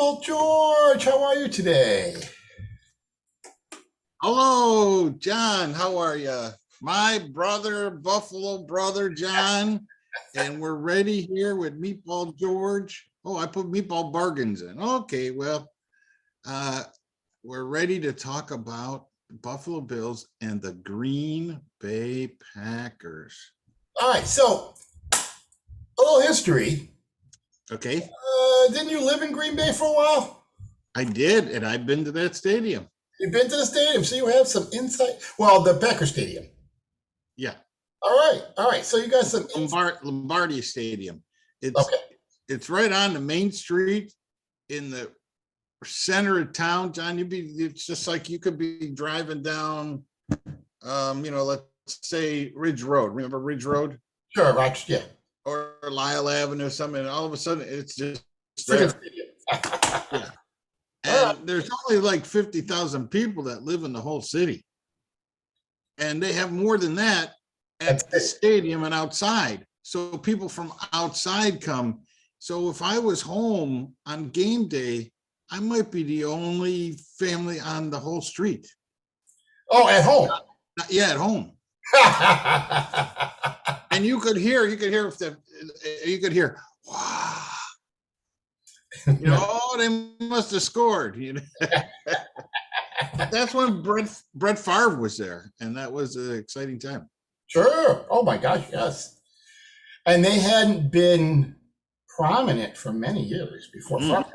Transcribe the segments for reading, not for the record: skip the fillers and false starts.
Uncle George, how are you today? Hello, John. How are you? My brother, Buffalo brother, John, and we're ready here with Meatball George. Oh, I put Meatball Bargains in. Okay, well, uh, we're ready to talk about the Buffalo Bills and the Green Bay Packers. All right, so a little history. Okay, Didn't you live in Green Bay for a while? I did, and I've been to that stadium. You've been to the stadium, so you have some insight. Well, the Packer Stadium. Yeah, All right. So you got some insight. Lombardi Stadium. It's Okay, it's right on the main street in the center of town, John. It's just like you could be driving down, let's say Ridge Road. Remember Ridge Road sure, Roger. Yeah, or Lyle Avenue or something, and all of a sudden it's just freaking there. stadium. Yeah. All right, And there's only like 50,000 people that live in the whole city. And they have more than that that's at the it. stadium and outside. So people from outside come. So if I was home on game day, I might be the only family on the whole street. Oh, at home. Yeah, at home. And you could hear, wow, oh, they must have scored. That's when Brett Favre was there, and that was an exciting time. Sure. Oh my gosh, yes. And they hadn't been prominent for many years before Mm. Favre.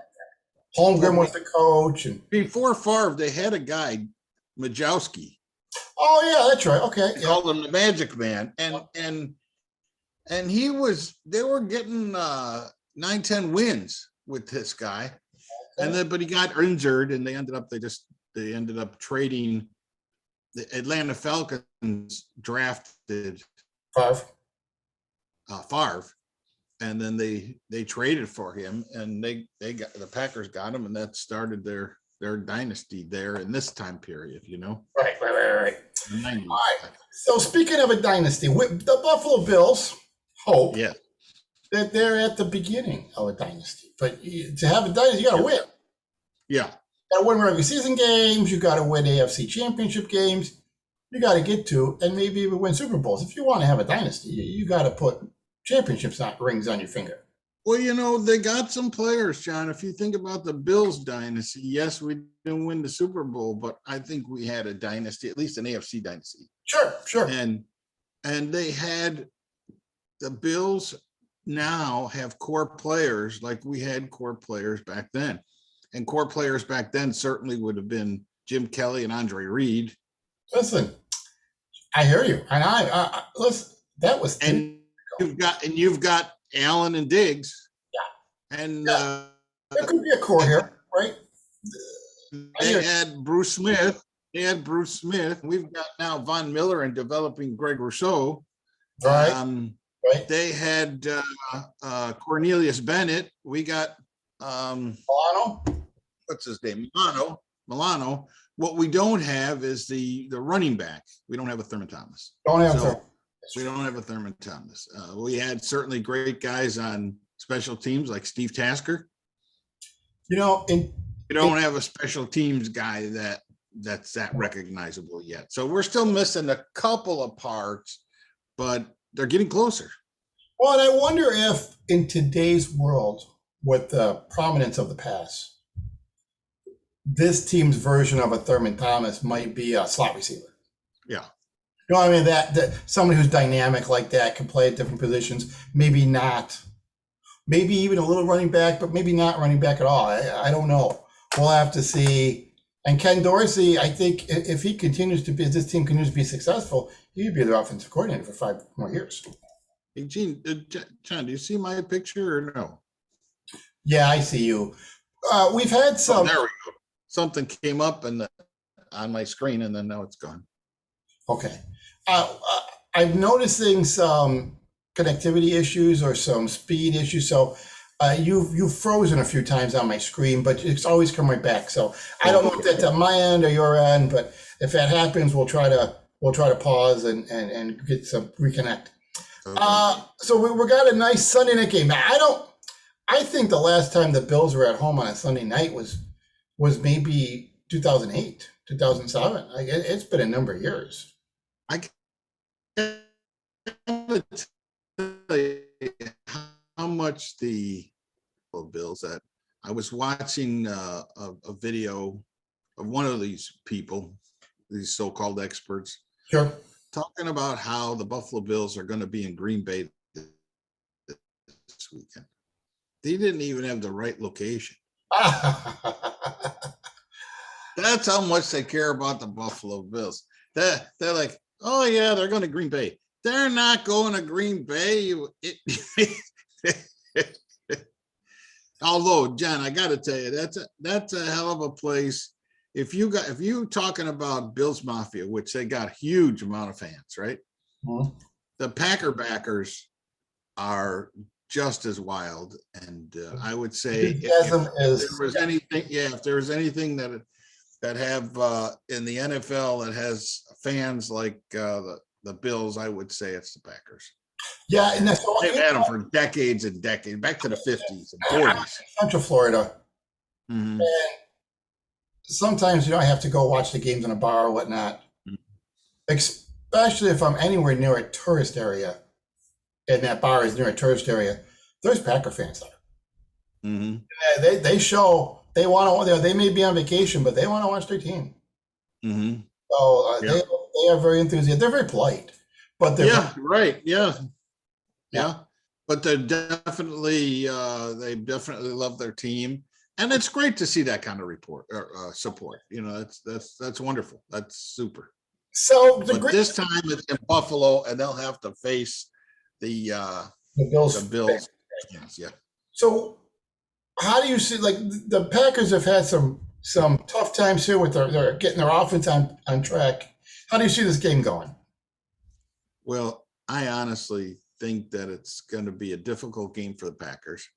Holmgren was the coach, and Before Favre, they had a guy, Majowski. oh yeah, that's right. Okay, They yeah. called him the Magic Man, and they were getting 9-10 wins with this guy, and then but he got injured, and they ended up trading. The Atlanta Falcons drafted Favre. Favre, and then they traded for him, and they got the Packers got him, and that started their dynasty there in this time period. Right. The All 90s. right. So speaking of a dynasty, the Buffalo Bills hope Yeah, that they're at the beginning of a dynasty. But to have a dynasty, you got to win. yeah. You got to win regular season games. You got to win AFC Championship games. You got to get to and maybe even win Super Bowls. If you want to have a dynasty, you got to put championships rings on your finger. Well, they got some players, John. If you think about the Bills dynasty, yes, we didn't win the Super Bowl, but I think we had a dynasty, at least an AFC dynasty. Sure. And they had the Bills now have core players like we had core players back then. And core players back then certainly would have been Jim Kelly and Andre Reed. Listen, I hear you, and listen. That was And you've got Allen and Diggs. And yeah. There could be a core here, right? they had Bruce Smith. We've got now Von Miller and developing Greg Rousseau. Right. Right. They had Cornelius Bennett. We got Milano. what's his name? Milano. What we don't have is the running back. We don't have a Thurman Thomas. We don't have a Thurman Thomas. We had certainly great guys on special teams like Steve Tasker. We don't have a special teams guy that's that recognizable yet. So we're still missing a couple of parts, but they're getting closer. Well, and I wonder if in today's world, with the prominence of the pass, this team's version of a Thurman Thomas might be a slot receiver. Yeah. I mean that somebody who's dynamic like that can play at different positions. Maybe not. Maybe even a little running back, but maybe not running back at all. I don't know. We'll have to see. And Ken Dorsey, I think if this team continues to be successful, he'd be their offensive coordinator for 5 more years. Hey, Gene, John, do you see my picture or no? Yeah, I see you. We've had some. Oh, there we go. Something came up on my screen, and then now it's gone. Okay. I'm noticing some connectivity issues or some speed issues. So you've frozen a few times on my screen, but it's always come right back. So I don't know if that's on my end or your end, but if that happens, we'll try to pause and get some reconnect. Okay. So we got a nice Sunday night game. I think the last time the Bills were at home on a Sunday night was maybe 2008, 2007. It's been a number of years. I can't tell you how much the Bills that I was watching a video of one of these people, these so-called experts, Sure. talking about how the Buffalo Bills are going to be in Green Bay this weekend. They didn't even have the right location. That's how much they care about the Buffalo Bills. They're like, oh yeah, they're going to Green Bay. They're not going to Green Bay. Although, John, I got to tell you, that's a hell of a place. If you talking about Bills Mafia, which they got a huge amount of fans, right? Mhm. The Packer backers are just as wild, and I would say if there was anything, if there was anything that have in the NFL that has fans like the Bills, I would say it's the Packers. Yeah, and that's They've had them for decades and decades, back to the 50s and 40s. Central Florida. Mm-hmm. And sometimes you don't have to go watch the games in a bar or whatnot, especially if I'm anywhere near a tourist area, and that bar is near a tourist area. There's Packer fans there. Mm-hmm. Yeah, they show they want to. They may be on vacation, but they want to watch their team. Mm-hmm. So Yeah. they are very enthusiastic. They're very polite, but they're right. Yeah. But they definitely love their team, and it's great to see that kind of support. You know, that's wonderful. That's super. So this time it's in Buffalo, and they'll have to face the Bills. The Bills. Yeah. So how do you see, like, the Packers have had some tough times here with their getting their offense on track. How do you see this game going? Well, I honestly think that it's going to be a difficult game for the Packers,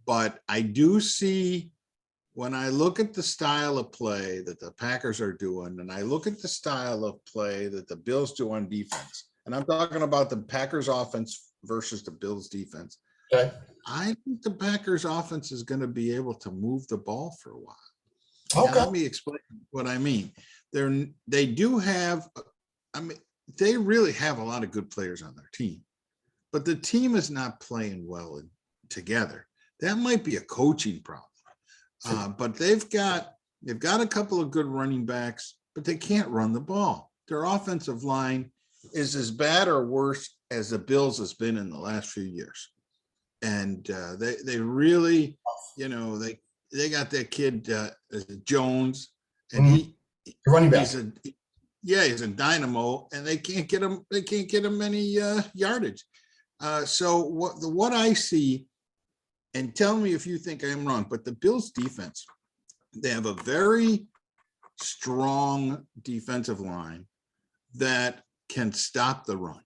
but I do see, when I look at the style of play that the Packers are doing, and I look at the style of play that the Bills do on defense, and I'm talking about the Packers offense versus the Bills defense. Okay. I think the Packers offense is going to be able to move the ball for a while. Okay. Now, let me explain what I mean. They do have, they really have a lot of good players on their team, but the team is not playing well together. That might be a coaching problem. But they've got a couple of good running backs, but they can't run the ball. Their offensive line is as bad or worse as the Bills has been in the last few years. And they really, they got that kid Jones, and he's running back. He's a dynamo, and they can't get him any yardage. So what I see, and tell me if you think I'm wrong, but the Bills defense, they have a very strong defensive line that can stop the run.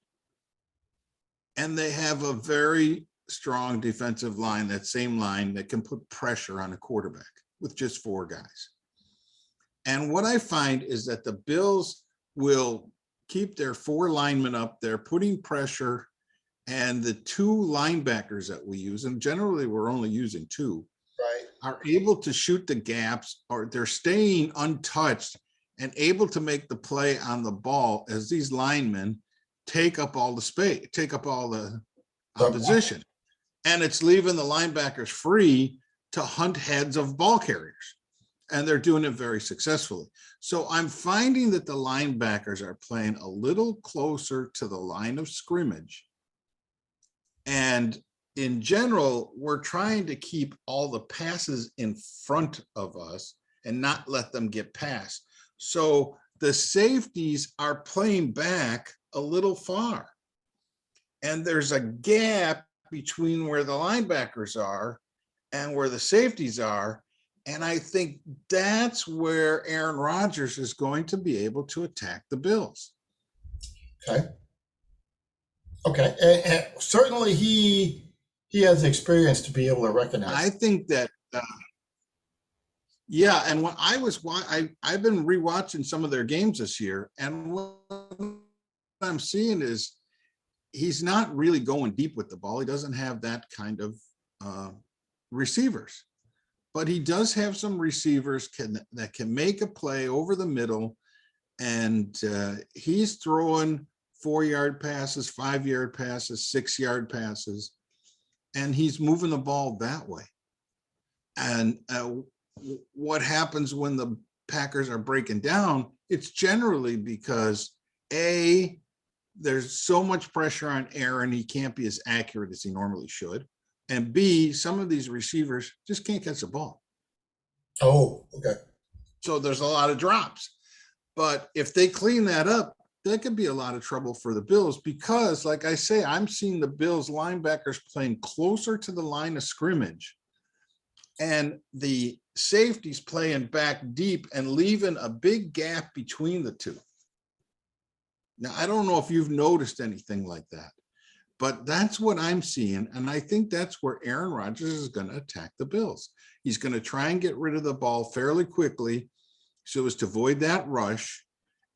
And they have a very strong defensive line, that same line, that can put pressure on a quarterback with just 4 guys. And what I find is that the Bills will keep their 4 linemen up there, putting pressure, and the 2 linebackers that we use, and generally we're only using 2, right, are able to shoot the gaps, or they're staying untouched and able to make the play on the ball as these linemen take up all the space, take up all the opposition. And it's leaving the linebackers free to hunt heads of ball carriers. And they're doing it very successfully. So I'm finding that the linebackers are playing a little closer to the line of scrimmage. And in general, we're trying to keep all the passes in front of us and not let them get past. So the safeties are playing back a little far. And there's a gap between where the linebackers are and where the safeties are. And I think that's where Aaron Rodgers is going to be able to attack the Bills. Okay. And certainly he has experience to be able to recognize. I think that, and when I've been rewatching some of their games this year, and what I'm seeing is he's not really going deep with the ball. He doesn't have that kind of receivers, but he does have some receivers that can make a play over the middle, and he's throwing 4-yard passes, 5-yard passes, 6-yard passes, and he's moving the ball that way. And what happens when the Packers are breaking down? It's generally because there's so much pressure on Aaron, he can't be as accurate as he normally should. And B, some of these receivers just can't catch the ball. Oh, okay. So there's a lot of drops. But if they clean that up, that could be a lot of trouble for the Bills, because, like I say, I'm seeing the Bills linebackers playing closer to the line of scrimmage, and the safeties playing back deep and leaving a big gap between the two. Now, I don't know if you've noticed anything like that, but that's what I'm seeing. And I think that's where Aaron Rodgers is going to attack the Bills. He's going to try and get rid of the ball fairly quickly so as to avoid that rush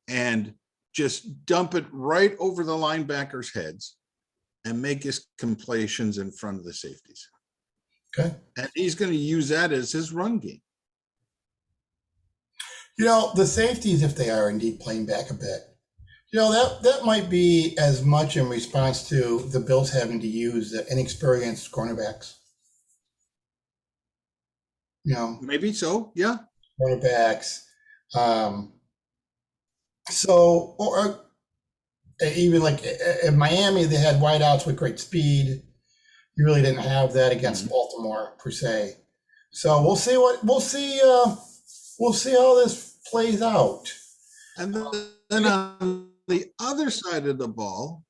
and just dump it right over the linebackers' heads and make his completions in front of the safeties. Okay. And he's going to use that as his run game. The safeties, if they are indeed playing back a bit, that might be as much in response to the Bills having to use the inexperienced cornerbacks. Maybe so. Yeah. Cornerbacks. So, or even like in Miami, they had wideouts with great speed. You really didn't have that against Baltimore per se. So we'll see how this plays out. And then on the other side of the ball,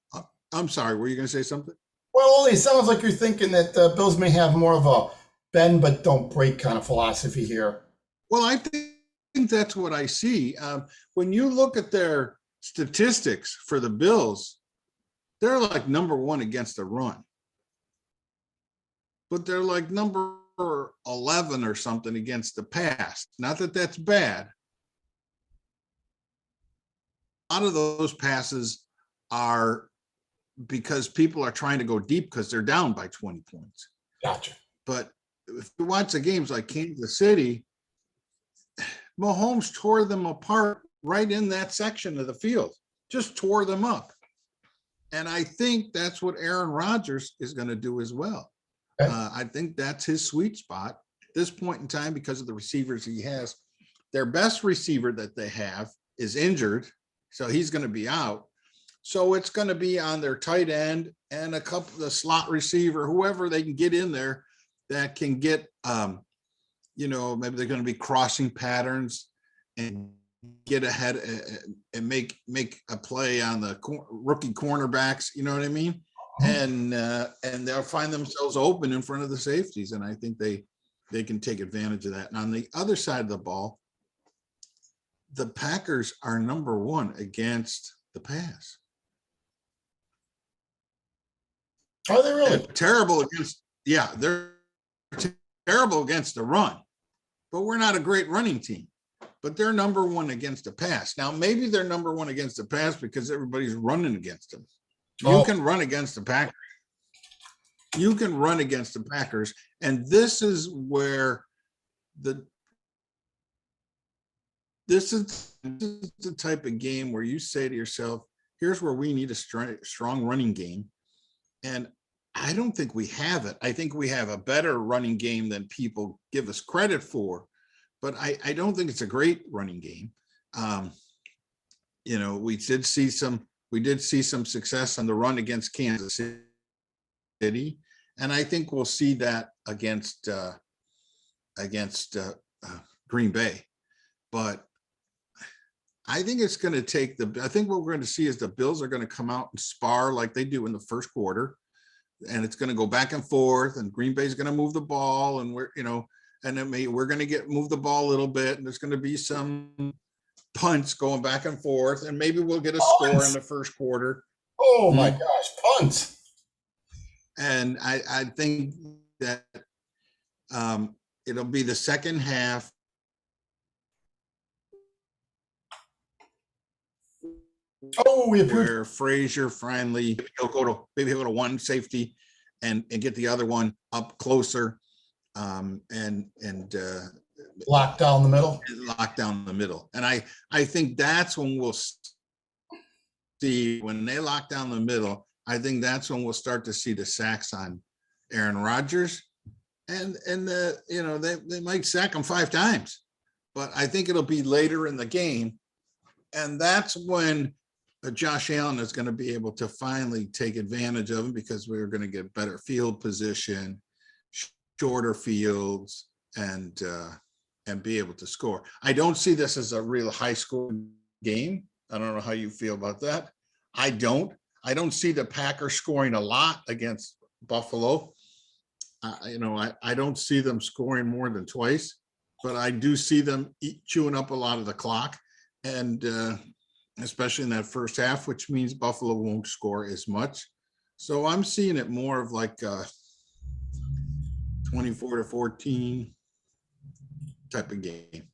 I'm sorry, were you going to say something? Well, it sounds like you're thinking that the Bills may have more of a bend but don't break kind of philosophy here. Well, I think that's what I see. When you look at their statistics for the Bills, they're like number 1 against the run. But they're like number 11 or something against the pass. Not that that's bad. A lot of those passes are because people are trying to go deep because they're down by 20 points. Gotcha. But if you watch the games like Kansas City, Mahomes tore them apart right in that section of the field, just tore them up. And I think that's what Aaron Rodgers is going to do as well. I think that's his sweet spot at this point in time because of the receivers he has. Their best receiver that they have is injured, so he's going to be out. So it's going to be on their tight end and a couple of the slot receiver, whoever they can get in there that can get, maybe they're going to be crossing patterns and get ahead and make a play on the rookie cornerbacks. You know what I mean? And they'll find themselves open in front of the safeties, and I think they can take advantage of that. And on the other side of the ball, the Packers are number 1 against the pass. Are they really? They're terrible against the run, but we're not a great running team. But they're number 1 against the pass. Now, maybe they're number 1 against the pass because everybody's running against them. You can run against the Packers. You can run against the Packers. And this is where this is the type of game where you say to yourself, here's where we need a strong running game. And I don't think we have it. I think we have a better running game than people give us credit for. But I don't think it's a great running game. We did see some success on the run against Kansas City, and I think we'll see that against Green Bay. But I think it's going to take I think what we're going to see is the Bills are going to come out and spar like they do in the first quarter, and it's going to go back and forth, and Green Bay is going to move the ball, and we're going to move the ball a little bit, and there's going to be some punts going back and forth, and maybe we'll get a score in the first quarter. Oh my gosh, punts. And I think that it'll be the second half. Where Frazier finally he'll go to one safety and get the other one up closer. and Locked down the middle. lock down the middle. And I think that's when we'll see, when they lock down the middle, I think that's when we'll start to see the sacks on Aaron Rodgers. And they might sack him 5 times, but I think it'll be later in the game. And that's when Josh Allen is going to be able to finally take advantage of him, because we're going to get better field position, shorter fields, and be able to score. I don't see this as a real high score game. I don't know how you feel about that. I don't see the Packers scoring a lot against Buffalo. I don't see them scoring more than twice, but I do see them chewing up a lot of the clock, and especially in that first half, which means Buffalo won't score as much. So I'm seeing it more of like 24-14 type of game.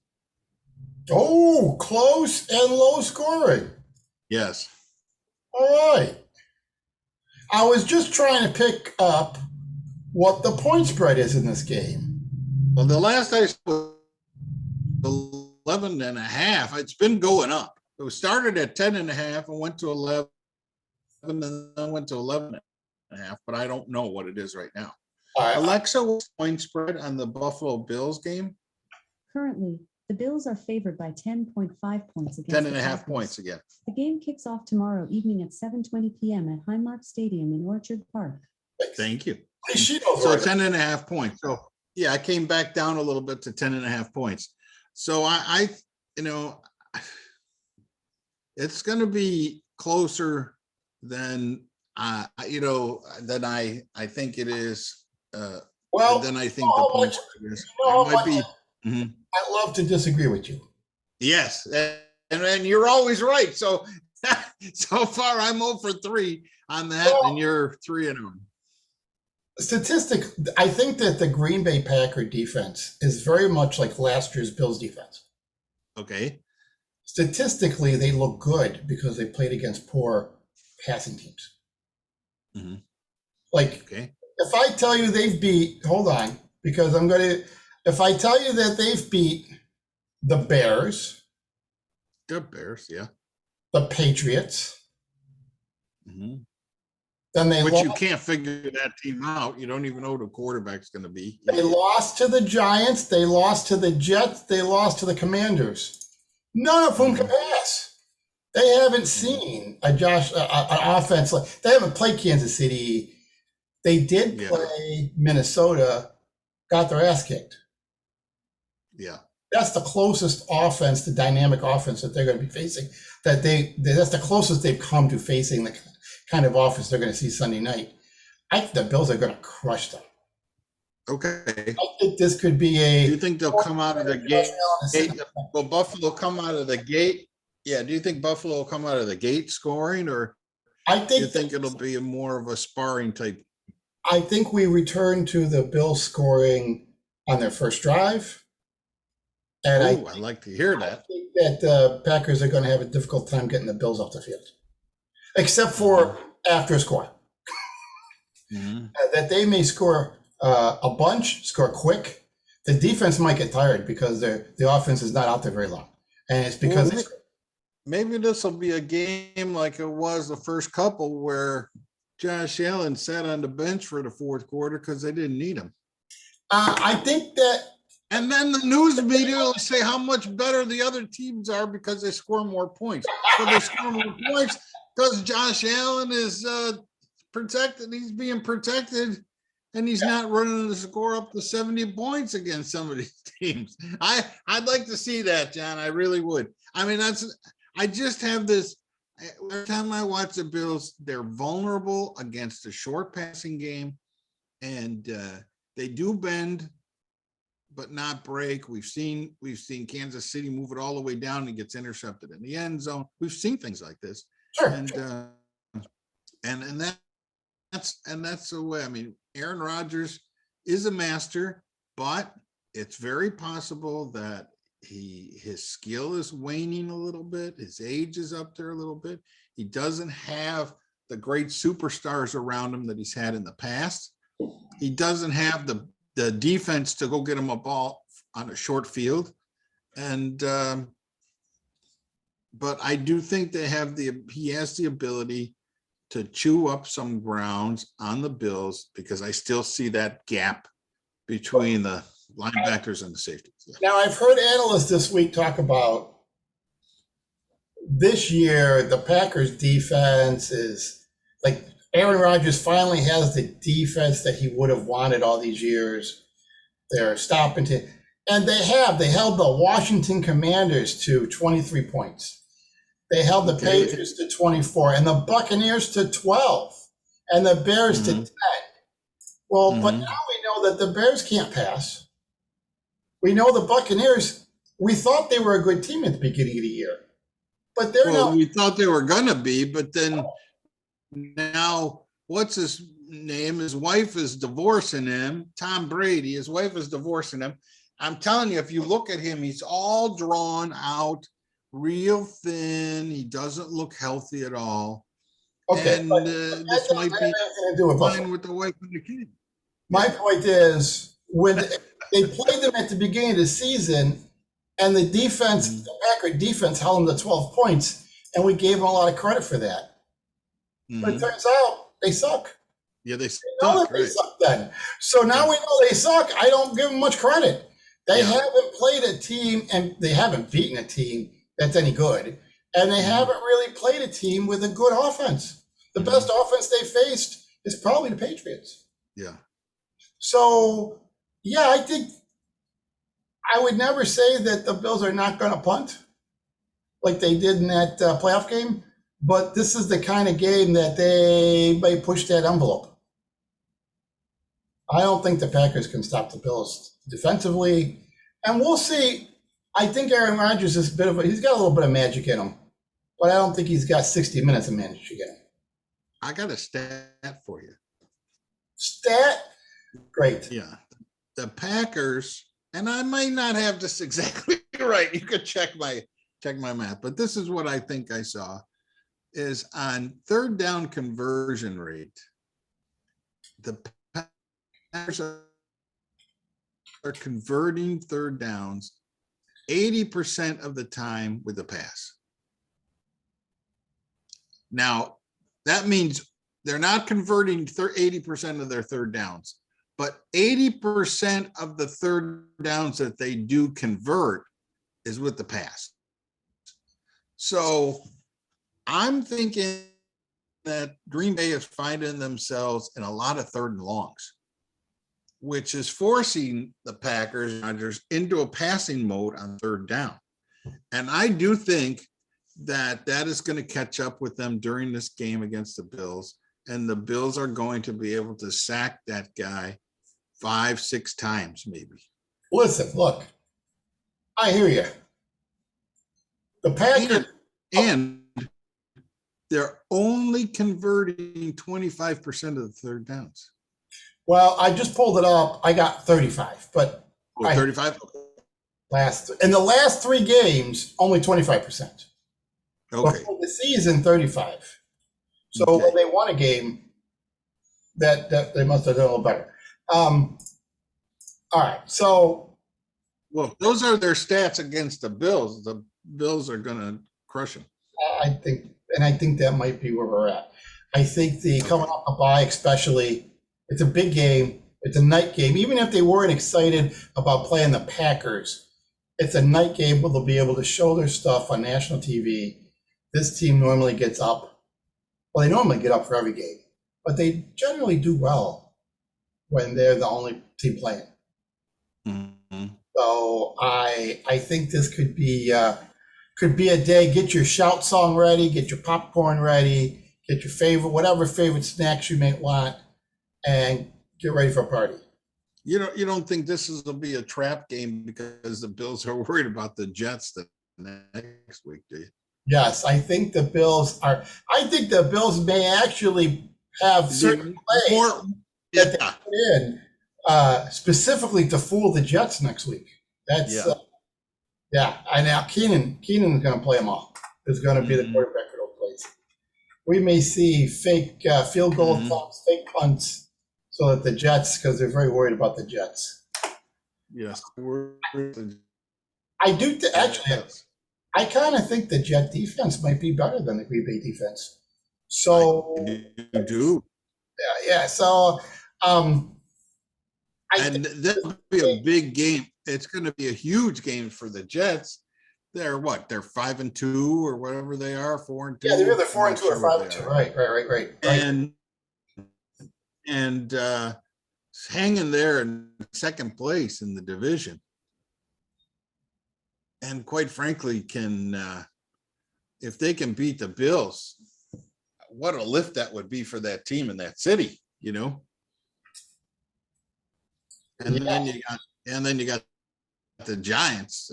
Oh, close and low scoring. Yes. All right. I was just trying to pick up what the point spread is in this game. Well, the last I saw 11.5. It's been going up. It started at 10.5 and went to 11, and then went to 11.5. But I don't know what it is right now. Alexa, what's the point spread on the Buffalo Bills game? Currently, the Bills are favored by 10.5 points against 10.5 points again. The game kicks off tomorrow evening at 7:20 p.m. at Highmark Stadium in Orchard Park. Thank you. She knows So right. 10.5 points. So yeah, I came back down a little bit to 10.5 points. So I it's going to be closer than than I think it is. Then I think the points is. It might be. Mm-hmm. I love to disagree with you. Yes, and you're always right. So so far I'm 0 for 3 on that, and you're 3-0. Statistic, I think that the Green Bay Packer defense is very much like last year's Bills defense. Okay. Statistically, they look good because they played against poor passing teams. Mm-hmm. Like, okay. If I tell you they've beat, hold on, because if I tell you that they've beat the Bears, yeah, the Patriots, mm-hmm. then they you can't figure that team out. You don't even know who the quarterback's going to be. They lost to the Giants, they lost to the Jets, they lost to the Commanders. None of whom can pass. They haven't seen an offense like they haven't played Kansas City. They did play Minnesota, got their ass kicked. Yeah. That's the closest offense, the dynamic offense that they're going to be facing. That's the closest they've come to facing the kind of offense they're going to see Sunday night. I think the Bills are going to crush them. Okay. I think this could be do you think they'll come out of the gate? Will Buffalo come out of the gate? Yeah. Do you think Buffalo will come out of the gate scoring, or do you think it'll be more of a sparring type? I think we return to the Bills scoring on their first drive. And I like to hear that. I think that the Packers are going to have a difficult time getting the Bills off the field, except for after a score. Mm-hmm. That they may score a bunch, score quick. The defense might get tired because the offense is not out there very long. And it's because maybe this will be a game like it was the first couple where Josh Allen sat on the bench for the fourth quarter because they didn't need him. I think that. And then the news media will say how much better the other teams are because they score more points. So they score more points because Josh Allen is protected. He's being protected, and he's not running the score up to 70 points against some of these teams. I'd like to see that, John. I really would. I mean, I just have this. Every time I watch the Bills, they're vulnerable against a short passing game, and they do bend, but not break. We've seen Kansas City move it all the way down and gets intercepted in the end zone. We've seen things like this, Sure. And that's the way. I mean, Aaron Rodgers is a master, but it's very possible that his skill is waning a little bit. His age is up there a little bit. He doesn't have the great superstars around him that he's had in the past. He doesn't have the the defense to go get him a ball on a short field. And, but I do think he has the ability to chew up some grounds on the Bills, because I still see that gap between the linebackers and the safeties. Yeah. Now, I've heard analysts this week talk about this year, the Packers defense is like Aaron Rodgers finally has the defense that he would have wanted all these years. They're stopping to, and they held the Washington Commanders to 23 points. They held the Patriots to 24 and the Buccaneers to 12 and the Bears to 10. Well, but now we know that the Bears can't pass. We know the Buccaneers, we thought they were a good team at the beginning of the year, but they're not. We thought they were going to be, but then now what's his name? His wife is divorcing him. Tom Brady, his wife is divorcing him. I'm telling you, if you look at him, he's all drawn out, real thin. He doesn't look healthy at all. Okay, and this might be fine with the wife and the kid. My point is, when they played them at the beginning of the season, and the defense, the Packer defense, held them to 12 points, and we gave them a lot of credit for that. But it turns out they suck. Yeah, they suck then. So now we know they suck. I don't give them much credit. They haven't played a team, and they haven't beaten a team that's any good. And they haven't really played a team with a good offense. The best offense they faced is probably the Patriots. Yeah. So, yeah, I think I would never say that the Bills are not going to punt like they did in that playoff game. But this is the kind of game that they may push that envelope. I don't think the Packers can stop the Bills defensively. And we'll see. I think Aaron Rodgers is he's got a little bit of magic in him. But I don't think he's got 60 minutes of magic in him. I got a stat for you. Stat? Great. Yeah. The Packers, and I might not have this exactly right. You could check my math, but this is what I think I saw. Is on third down conversion rate, the Packers are converting third downs 80% of the time with a pass. Now, that means they're not converting 80% of their third downs, but 80% of the third downs that they do convert is with the pass. So I'm thinking that Green Bay is finding themselves in a lot of third and longs, which is forcing the Packers Rodgers into a passing mode on third down. And I do think that is going to catch up with them during this game against the Bills. And the Bills are going to be able to sack that guy 5-6 times, maybe. Listen, look, I hear you. The Packers. And they're only converting 25% of the third downs. Well, I just pulled it up. I got 35, but 35 in the last 3 games, only 25%. Okay. But for the season, 35. So when they won a game, that they must have done a little better. All right. So, well, those are their stats against the Bills. The Bills are going to crush them. I think that might be where we're at. I think the coming off a bye, especially, it's a big game. It's a night game. Even if they weren't excited about playing the Packers, it's a night game where they'll be able to show their stuff on national TV. This team normally gets up. Well, they normally get up for every game, but they generally do well when they're the only team playing. Mm-hmm. So I think this could be a day. Get your shout song ready, get your popcorn ready, get your whatever favorite snacks you may want, and get ready for a party. You don't think this will be a trap game because the Bills are worried about the Jets the next week, do you? Yes, I think the Bills may actually have certain plays that they put in specifically to fool the Jets next week. That's And now Keenan is going to play them all. Is going to be the quarterback for those plays. We may see fake field goal thumps, fake punts. so that the Jets, because they're very worried about the Jets. Yes. I do actually. I kind of think the Jet defense might be better than the Green Bay defense. So You do. yeah. So And that'll be a big game. It's going to be a huge game for the Jets. They're what? They're 5-2 or whatever they are, 4-2. Yeah, they're either 4-2 or 5-2. Right. And hanging there in second place in the division. And quite frankly, if they can beat the Bills, what a lift that would be for that team in that city, you know? And then you got the Giants.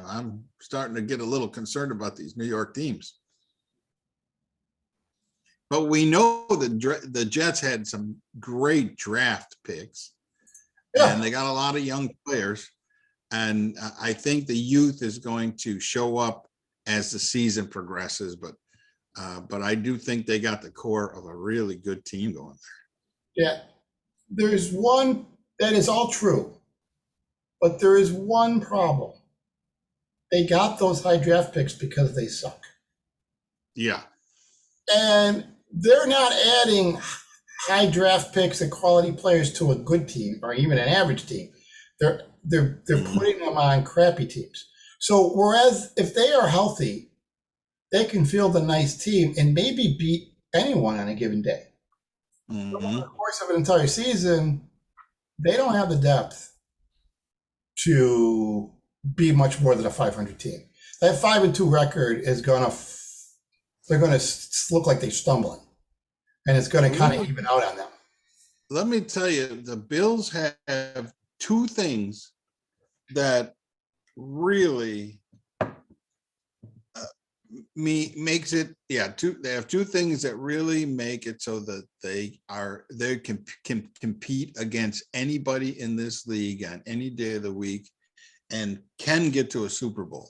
I'm starting to get a little concerned about these New York teams. But we know the Jets had some great draft picks, and they got a lot of young players. And I think the youth is going to show up as the season progresses. But I do think they got the core of a really good team going there. Yeah, there's one that is all true, but there is one problem. They got those high draft picks because they suck. Yeah. And they're not adding high draft picks and quality players to a good team or even an average team. They're putting them on crappy teams. So whereas if they are healthy, they can field a nice team and maybe beat anyone on a given day. Mm-hmm. Over the course of an entire season, they don't have the depth to be much more than a 500 team. That 5-2 record is they're gonna look like they're stumbling, and it's gonna kind of even out on them. Let me tell you, the Bills have two things that really makes it. They have two things that really make it so that they can compete against anybody in this league on any day of the week and can get to a Super Bowl.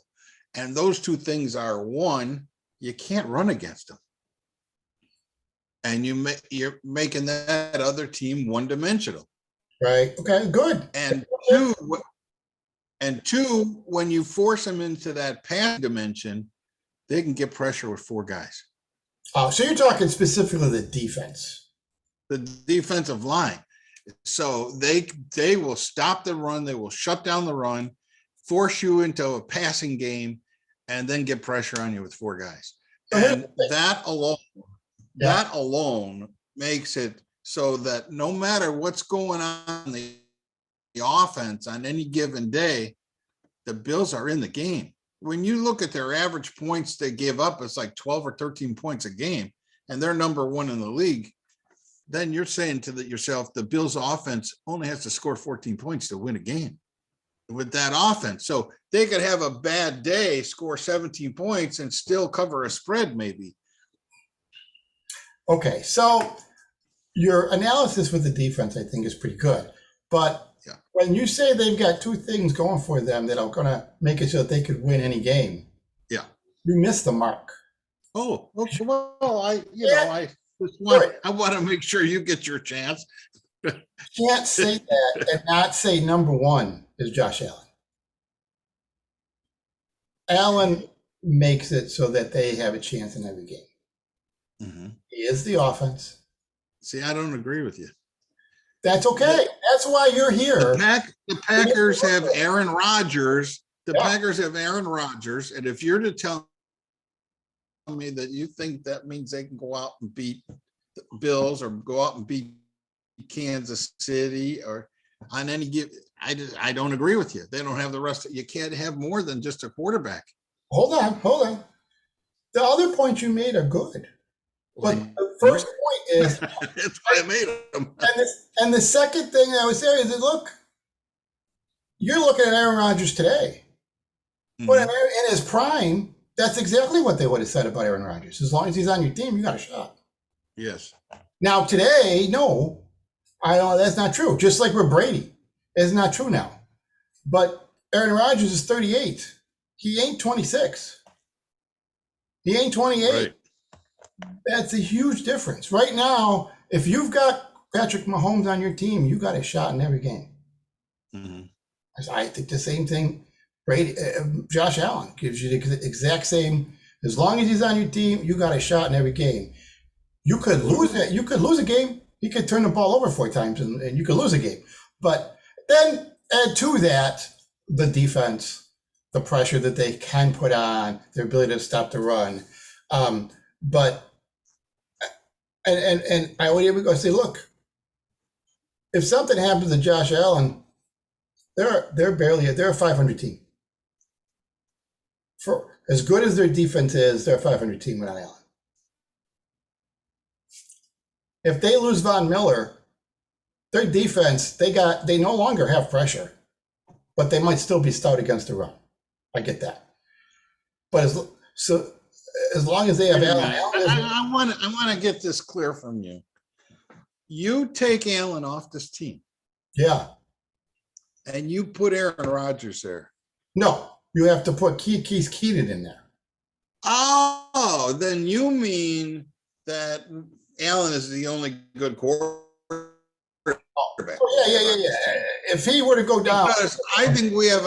And those two things are, one, you can't run against them. And you're making that other team one-dimensional. Right. Okay, good. And two, when you force them into that pass dimension, they can get pressure with four guys. Oh, so you're talking specifically the defense. The defensive line. So they will stop the run, they will shut down the run, force you into a passing game, and then get pressure on you with four guys. And that alone makes it so that no matter what's going on in the offense on any given day, the Bills are in the game. When you look at their average points they give up, it's like 12 or 13 points a game, and they're number one in the league. Then you're saying to yourself, the Bills offense only has to score 14 points to win a game with that offense. So they could have a bad day, score 17 points, and still cover a spread maybe. Okay, so your analysis with the defense, I think, is pretty good. But when you say they've got two things going for them that are going to make it so that they could win any game, you missed the mark. Oh, okay. Well, I want to make sure you get your chance. Can't say that and not say number one is Josh Allen. Allen makes it so that they have a chance in every game. Mm-hmm. He is the offense. See, I don't agree with you. That's okay. That's why you're here. The Packers have Aaron Rodgers. Packers have Aaron Rodgers. And if you're to tell me that you think that means they can go out and beat the Bills or go out and beat Kansas City or on any given, I don't agree with you. They don't have the rest. You can't have more than just a quarterback. Hold on. The other points you made are good. But the first point is that's why I made them. And the second thing I would say is that, look, you're looking at Aaron Rodgers today. Mm-hmm. But in his prime, that's exactly what they would have said about Aaron Rodgers. As long as he's on your team, you got a shot. Yes. Now today, no, I don't. That's not true. Just like with Brady, it's not true now. But Aaron Rodgers is 38. He ain't 26. He ain't 28. Right. That's a huge difference. Right now, if you've got Patrick Mahomes on your team, you got a shot in every game. Mhm. I think the same thing. Brady, Josh Allen gives you the exact same. As long as he's on your team, you got a shot in every game. You could lose it. You could lose a game. He could turn the ball over 4 times, and you could lose a game. But then add to that the defense, the pressure that they can put on, their ability to stop the run. But and I would even go say, look, if something happens to Josh Allen, they're a 500 team. For as good as their defense is, they're a 500 team without Allen. If they lose Von Miller, their defense, they no longer have pressure, but they might still be stout against the run. I get that. But as long as they have Allen, I want to get this clear from you. You take Allen off this team yeah. and you put Aaron Rodgers there. No, you have to put Keith Keenan in there. Oh, then you mean that Allen is the only good quarterback. Oh, yeah. If he were to go down, because I think we have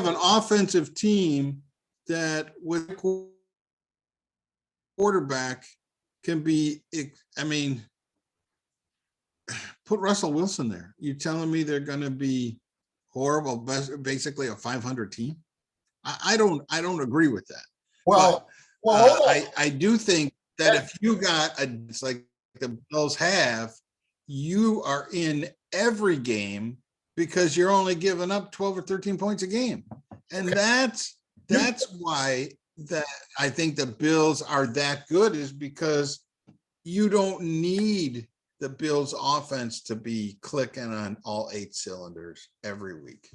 an offensive team that with quarterback can be. I mean, put Russell Wilson there. You telling me they're going to be horrible? Basically, a 500 team. I don't agree with that. well, I do think that if you got it's like the Bills have, you are in every game because you're only giving up 12 or 13 points a game. And that's why that I think the Bills are that good, is because you don't need the Bills offense to be clicking on all 8 cylinders every week.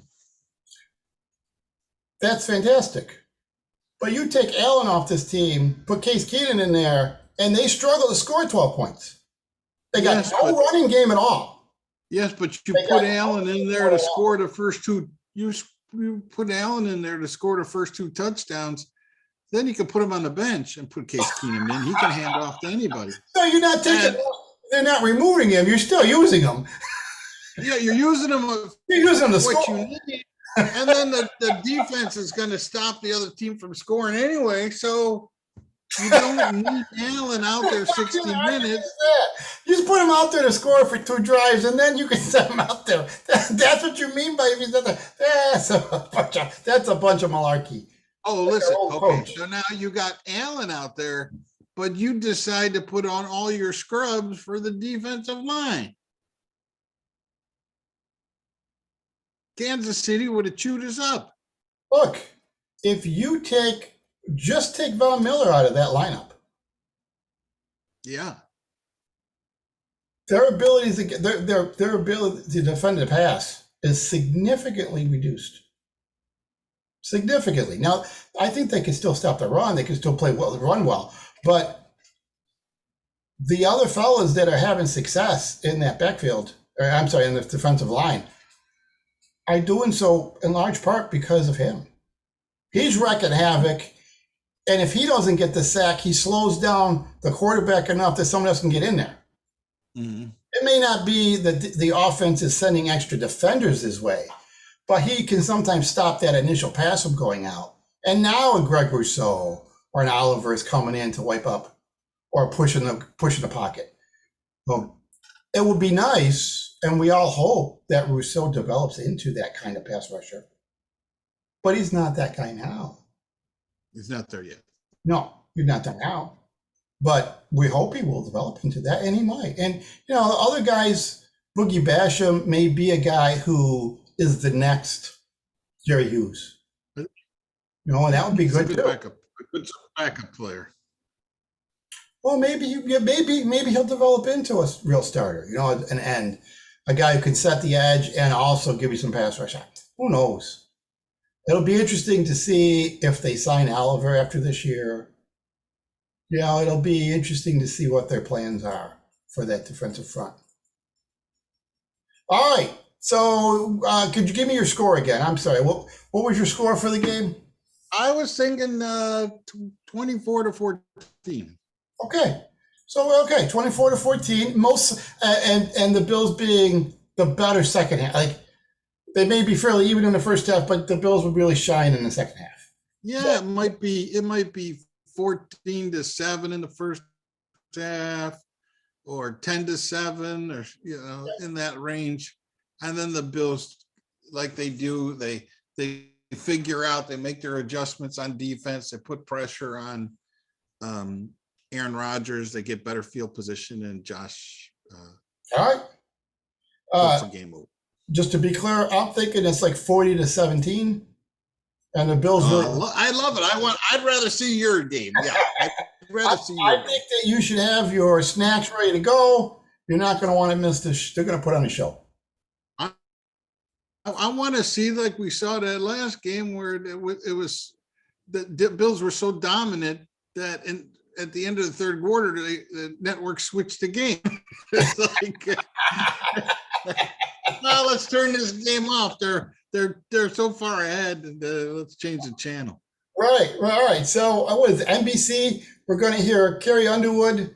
that's fantastic. But you take Allen off this team, put Case Keenan in there, and they struggle to score 12 points. They got no running game at all. Yes, but you put Allen in there to score the first 2. You put Allen in there to score the first 2 touchdowns. Then you can put him on the bench and put Case Keenum in. He can hand off to anybody. No, you're not taking. They're not removing him. You're still using him. Yeah, you're using him. You're using him to what score. You need. And then the defense is going to stop the other team from scoring anyway. So you don't need Allen out there 60 minutes. You just put him out there to score for 2 drives, and then you can send him out there. That's what you mean by if he's out there. That's a bunch of malarkey. Oh, listen. Okay, so now you got Allen out there, but you decide to put on all your scrubs for the defensive line. Kansas City would have chewed us up. Look, if you just take Von Miller out of that lineup. Yeah. Their ability to defend the pass is significantly reduced. Significantly. Now, I think they can still stop the run. They can still run well. But the other fellas that are having success in that backfield, in the defensive line, are doing so in large part because of him. He's wrecking havoc. And if he doesn't get the sack, he slows down the quarterback enough that someone else can get in there. Mm-hmm. It may not be that the offense is sending extra defenders his way, but he can sometimes stop that initial pass from going out. And now a Greg Rousseau or an Oliver is coming in to wipe up or pushing the pocket. Well, it would be nice, and we all hope that Rousseau develops into that kind of pass rusher. But he's not that guy now. He's not there yet. No, he's not there now. But we hope he will develop into that, and he might. And, other guys, Boogie Basham may be a guy who is the next Jerry Hughes. And that would be good too. A good backup player. Well, maybe he'll develop into a real starter, an end, a guy who can set the edge and also give you some pass rush. Who knows? It'll be interesting to see if they sign Oliver after this year. It'll be interesting to see what their plans are for that defensive front. All right. So could you give me your score again? I'm sorry. What was your score for the game? I was thinking 24-14. Okay. So okay, 24-14. Most and the Bills being the better second half. Like they may be fairly even in the first half, but the Bills would really shine in the second half. Yeah, it might be 14-7 in the first half, or 10-7, or in that range. And then the Bills, like they do, they figure out, they make their adjustments on defense, they put pressure on Aaron Rodgers, they get better field position, and Josh All right. puts the game over. Just to be clear, I'm thinking it's like 40-17. And the Bills really. I love it. I'd rather see your game. Yeah. I'd rather see your I game. think that you should have your snacks ready to go. You're not going to want to miss this. They're going to put on a show. I want to see, like we saw that last game where it was the Bills were so dominant that at the end of the third quarter, the network switched the game. It's like, well, let's turn this game off. They're so far ahead. Let's change the channel. Right. So what is it, NBC? We're going to hear Carrie Underwood,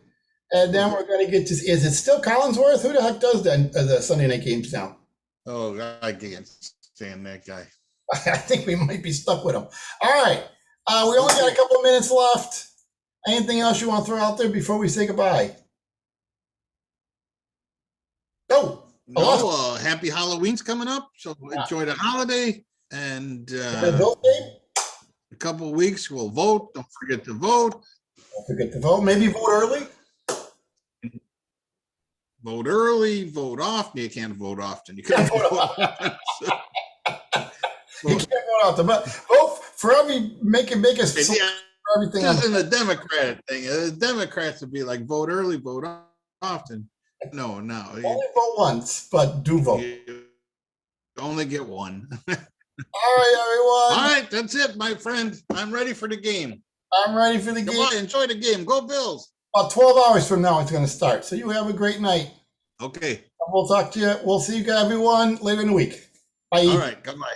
and then we're going to get to. Is it still Collinsworth? Who the heck does the Sunday night games now? Oh, I can't stand that guy. I think we might be stuck with him. All right. We only got a couple of minutes left. Anything else you want to throw out there before we say goodbye? No, happy Halloween's coming up. So enjoy the holiday. And a couple of weeks, we'll vote. Don't forget to vote. Don't forget to vote. Maybe vote early. Vote early, vote often. You can't vote often. You can't vote often. You can't vote often, but vote for every make us for everything. This isn't a Democrat thing. The Democrats would be like, vote early, vote often. No. Only vote once, but do vote. You only get one. All right, everyone. All right, that's it, my friend. I'm ready for the game. I'm ready for the game. Come on, enjoy the game. Go Bills. About 12 hours from now, it's going to start. So you have a great night. Okay. We'll talk to you. We'll see you guys, everyone, later in the week. Bye. All right. Goodbye.